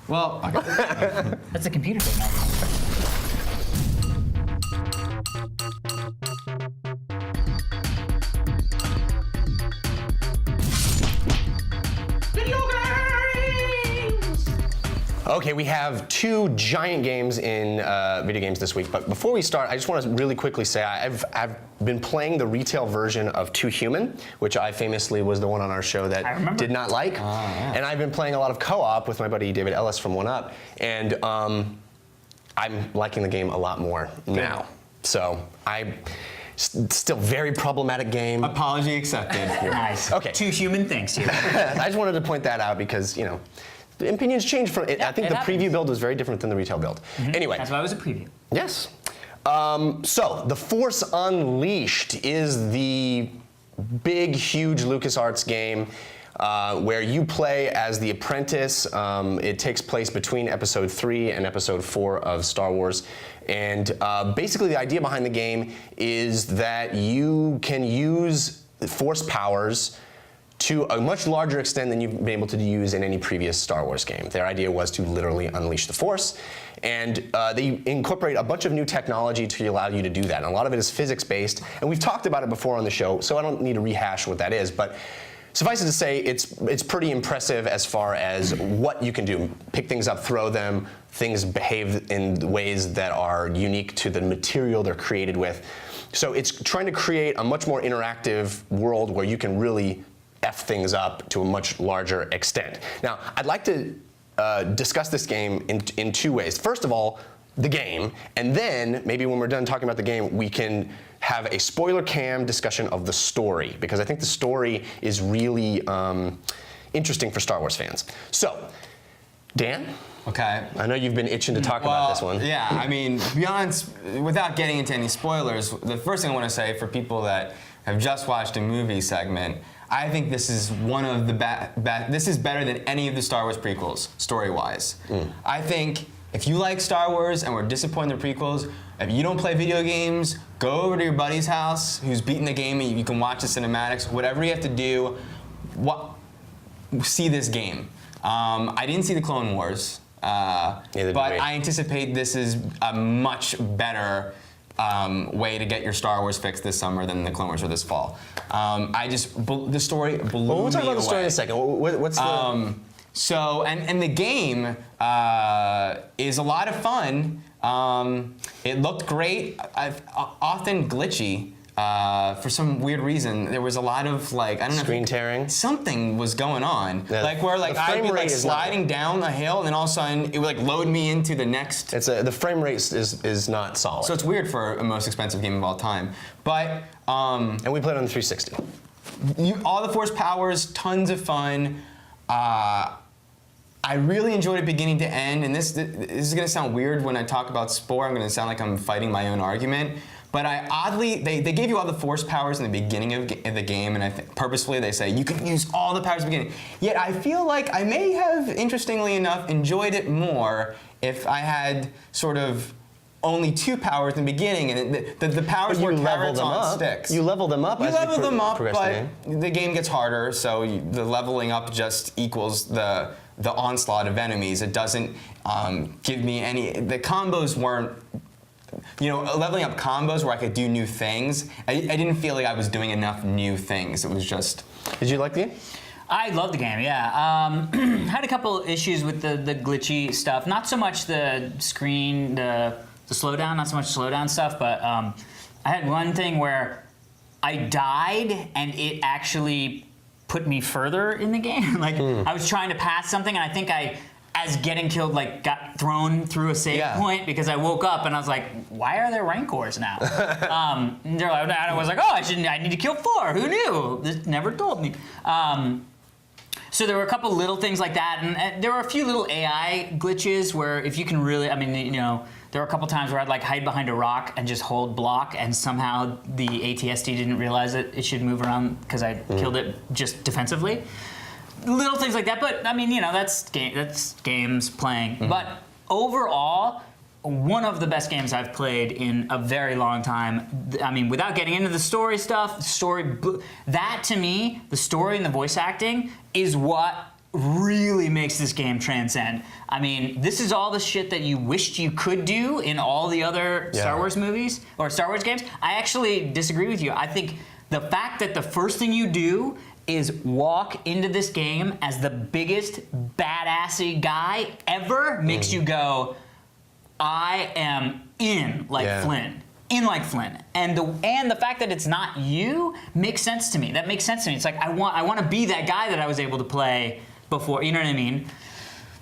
Well, That's a computer thing. Okay, we have two giant games in video games this week, but before we start, I just want to really quickly say I've been playing the retail version of Too Human, which I famously was the one on our show that did not like, and I've been playing a lot of co-op with my buddy David Ellis from 1UP, and I'm liking the game a lot more now. So still very problematic game. apology accepted. Nice. Okay. Two human things here. I just wanted to point that out because, you know, the opinions change from it. I think the preview build was very different than the retail build. Anyway. That's why it was a preview. Yes. So, The Force Unleashed is the big, huge LucasArts game where you play as the apprentice. It takes place between Episode 3 and Episode 4 of Star Wars. And basically the idea behind the game is that you can use Force powers to a much larger extent than you've been able to use in any previous Star Wars game. Their idea was to literally unleash the Force, and they incorporate a bunch of new technology to allow you to do that. And a lot of it is physics-based, and we've talked about it before on the show, so I don't need to rehash what that is, but suffice it to say, it's pretty impressive as far as what you can do. Pick things up, throw them, things behave in ways that are unique to the material they're created with. So it's trying to create a much more interactive world where you can really F things up to a much larger extent. Now, I'd like to discuss this game in two ways. First of all, the game, and then maybe when we're done talking about the game, we can have a spoiler cam discussion of the story, because I think the story is really interesting for Star Wars fans. So, Dan? Okay. I know you've been itching to talk about this one. Yeah, I mean, to be honest, without getting into any spoilers, the first thing I want to say for people that have just watched a movie segment, I think this is one of the this is better than any of the Star Wars prequels, story-wise. I think if you like Star Wars and were disappointed in the prequels, if you don't play video games, go over to your buddy's house who's beaten the game and you can watch the cinematics, whatever you have to do, see this game. I didn't see the Clone Wars, but I anticipate this is a much better way to get your Star Wars fix this summer than the Clone Wars or this fall. The story blew me away. We'll talk about the story in a second. What's the... So, and the game is a lot of fun. It looked great, often glitchy. For some weird reason, there was a lot of I don't know. Screen tearing? Something was going on. Yeah, Where I'd be sliding down a hill and then all of a sudden it would load me into the next. The frame rate is not solid. So it's weird for a most expensive game of all time. But, and we played on the 360. All the Force powers, tons of fun. I really enjoyed it beginning to end, and this is gonna sound weird when I talk about Spore. I'm gonna sound like I'm fighting my own argument. But they gave you all the Force powers in the beginning of the game, and I think purposefully they say you can use all the powers at the beginning. Yet I feel like I may have, interestingly enough, enjoyed it more if I had sort of only 2 powers in the beginning, and the powers were carrots on sticks. You level them up. You level them up, but the game gets harder, so the leveling up just equals the onslaught of enemies. It doesn't give me any. The combos weren't. Leveling up combos where I could do new things. I didn't feel like I was doing enough new things. It was just. Did you like the game? I love the game, yeah. Had a couple issues with the glitchy stuff. Not so much the screen, the slowdown, not so much slowdown stuff, but I had one thing where I died and it actually put me further in the game. I was trying to pass something and I think as getting killed, got thrown through a save point because I woke up and I was like, why are there Rancors now? And I was like, I need to kill 4. Who knew? This never told me. So there were a couple little things like that, and there were a few little AI glitches where if you can really, there were a couple times where I'd hide behind a rock and just hold block, and somehow the ATSD didn't realize that it should move around because I killed it just defensively. Little things like that, but that's games playing. But overall, one of the best games I've played in a very long time. Without getting into the story stuff, that to me, the story and the voice acting is what really makes this game transcend. I mean, this is all the shit that you wished you could do in all the other Star Wars movies or Star Wars games. I actually disagree with you. I think the fact that the first thing you do is walk into this game as the biggest badassy guy ever makes you go, I am in like Flynn. In like Flynn, and the fact that it's not you makes sense to me. That makes sense to me. It's like I want to be that guy that I was able to play before. You know what I mean?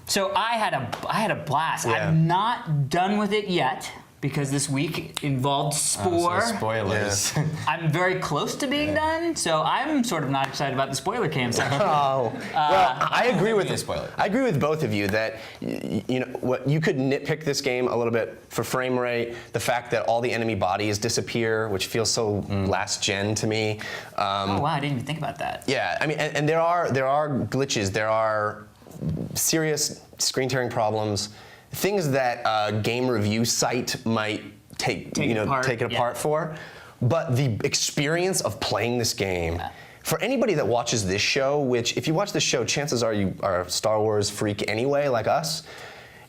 So I had a blast. Yeah. I'm not done with it yet because this week involved Spore. So spoilers. I'm very close to being done, so I'm sort of not excited about the spoiler cam section. Oh, well, I agree with be a spoiler. I agree with both of you that you know what you could nitpick this game a little bit for frame rate, the fact that all the enemy bodies disappear, which feels so last gen to me. Oh wow, I didn't even think about that. Yeah, I mean, and there are glitches, there are serious screen tearing problems, things that a game review site might take it apart for. But the experience of playing this game, for anybody that watches this show, which if you watch this show, chances are you are a Star Wars freak anyway, like us.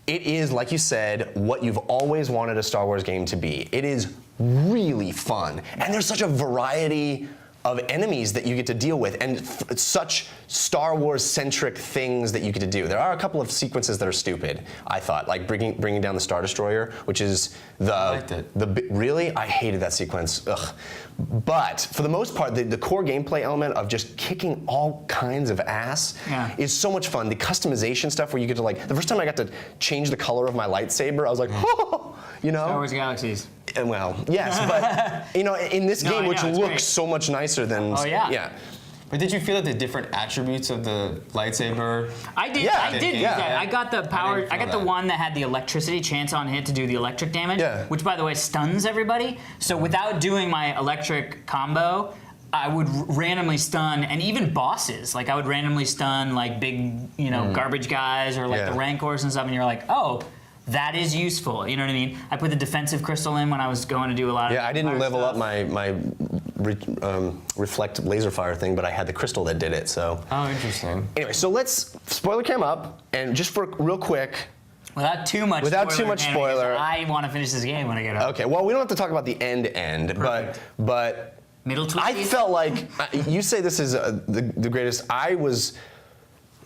It is, like you said, what you've always wanted a Star Wars game to be. It is really fun, and there's such a variety of enemies that you get to deal with, and such Star Wars-centric things that you get to do. There are a couple of sequences that are stupid, I thought, like bringing down the Star Destroyer, which is I liked it. really? I hated that sequence. Ugh. But for the most part, the core gameplay element of just kicking all kinds of ass is so much fun. The customization stuff where you get to the first time I got to change the color of my lightsaber, I was like, oh, you know? Star Wars Galaxies. Well, yes, but you know, in this game, which looks great. so much nicer than yeah. But did you feel that the different attributes of the lightsaber? I did. Yeah, I did use yeah. that. I got the power. I got the that. one that had the electricity chance on hit to do the electric damage, which, by the way, stuns everybody. So without doing my electric combo, I would randomly stun, and even bosses. Like I would randomly stun like big, garbage guys or like the Rancors and stuff. And you're like, oh. That is useful, you know what I mean? I put the defensive crystal in when I was going to do a lot of I didn't level stuff. up my reflect laser fire thing, but I had the crystal that did it, so. Oh, interesting. Anyway, so let's spoiler cam up, and just for real quick. Without too much spoiler. I want to finish this game when I get up. Okay, well, we don't have to talk about the end, but Middle tweet. I felt like, you say this is the greatest,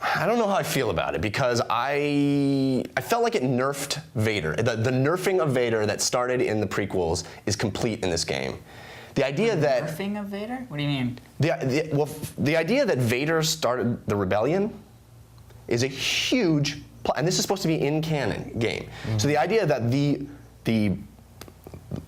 I don't know how I feel about it because I felt like it nerfed Vader. The nerfing of Vader that started in the prequels is complete in this game. The idea that nerfing of Vader? What do you mean? The idea that Vader started the rebellion is a huge plot, and this is supposed to be in canon game. So the idea that the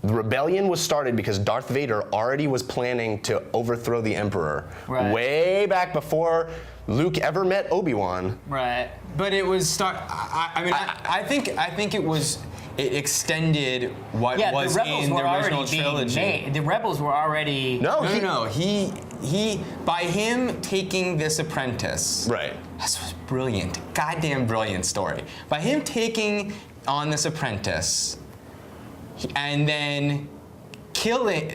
rebellion was started because Darth Vader already was planning to overthrow the Emperor way back before Luke ever met Obi-Wan. Right. But it was I think it extended what was in the original trilogy. The rebels were already. No. He by him taking this apprentice. Right. This was brilliant. Goddamn brilliant story. By him taking on this apprentice and then killing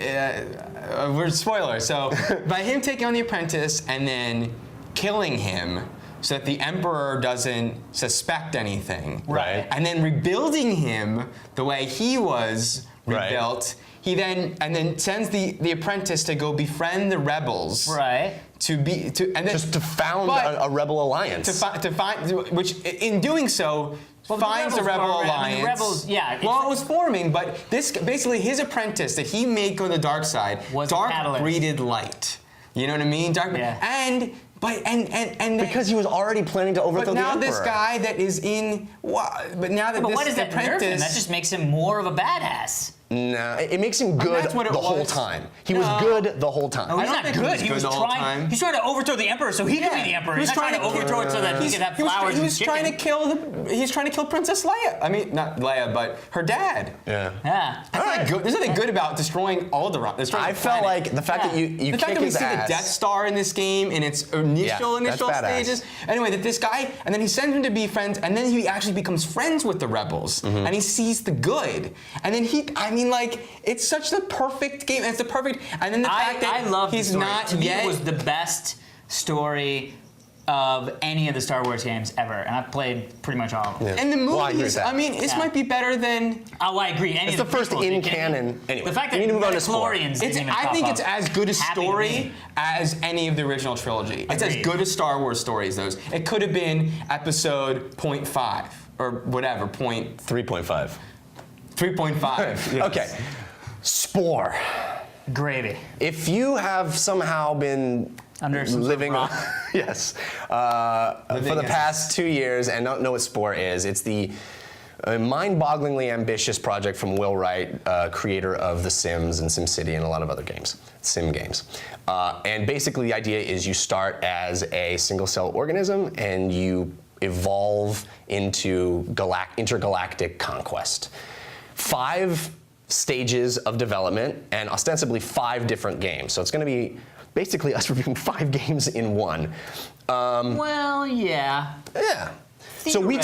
we're spoilers. So by him taking on the apprentice and then killing him so that the Emperor doesn't suspect anything. Right. And then rebuilding him the way he was rebuilt. He then sends the apprentice to go befriend the rebels. Right. To found a rebel alliance. To find, which in doing so finds the rebel alliance. The rebels, it was forming, but this basically his apprentice that he made go to the dark side. Was dark catalyst. breeded light. You know what I mean? Dark. Yeah. And because he was already planning to overthrow the Emperor. But now this guy that is in. But now that but this what does that nerf him? apprentice. That just makes him more of a badass. No, it makes him good that's what it the whole was. time. He was good the whole time. No, he's don't not think he good. was He good was the whole trying. time. He's trying to overthrow the Emperor so he can be the Emperor. He's not trying to overthrow it so that he can have flowers and chicken. He's trying to kill Princess Leia. I mean, not Leia, but her dad. Yeah. Yeah. There's nothing good about destroying Alderaan. I felt like the fact that you the kick fact that we his see ass. the Death Star in this game in its initial that's badass. stages. Anyway, that this guy, and then he sends him to be friends, and then he actually becomes friends with the rebels, and he sees the good, and then it's such the perfect game. And it's the perfect, and then the fact that I love he's the story. not to me, yet. it was the best story of any of the Star Wars games ever, and I've played pretty much all of them. Yeah. And the Well, I agree with movies, that. I mean, this Yeah. might be better than. Oh, I agree. Any It's of the first prequels, in you can't- canon. Anyway, the fact we that need to move on to Spore. Midichlorians didn't It's, even I pop think up. it's as good a Happy to story me. as any of the original trilogy. It's as Agreed. good a Star Wars story as those. It could have been episode 0.5 or whatever, 3.5. 3.5. Okay. Spore. Gravy. If you have somehow been Under some sort of living, rock. yes, for Living the in- past 2 years and don't know what Spore is, it's the mind-bogglingly ambitious project from Will Wright, creator of The Sims and SimCity and a lot of other games, sim games. And basically the idea is you start as a single-cell organism and you evolve into intergalactic conquest. 5 stages of development and ostensibly 5 different games. So it's going to be basically us reviewing 5 games in one. Well, yeah. Yeah. So we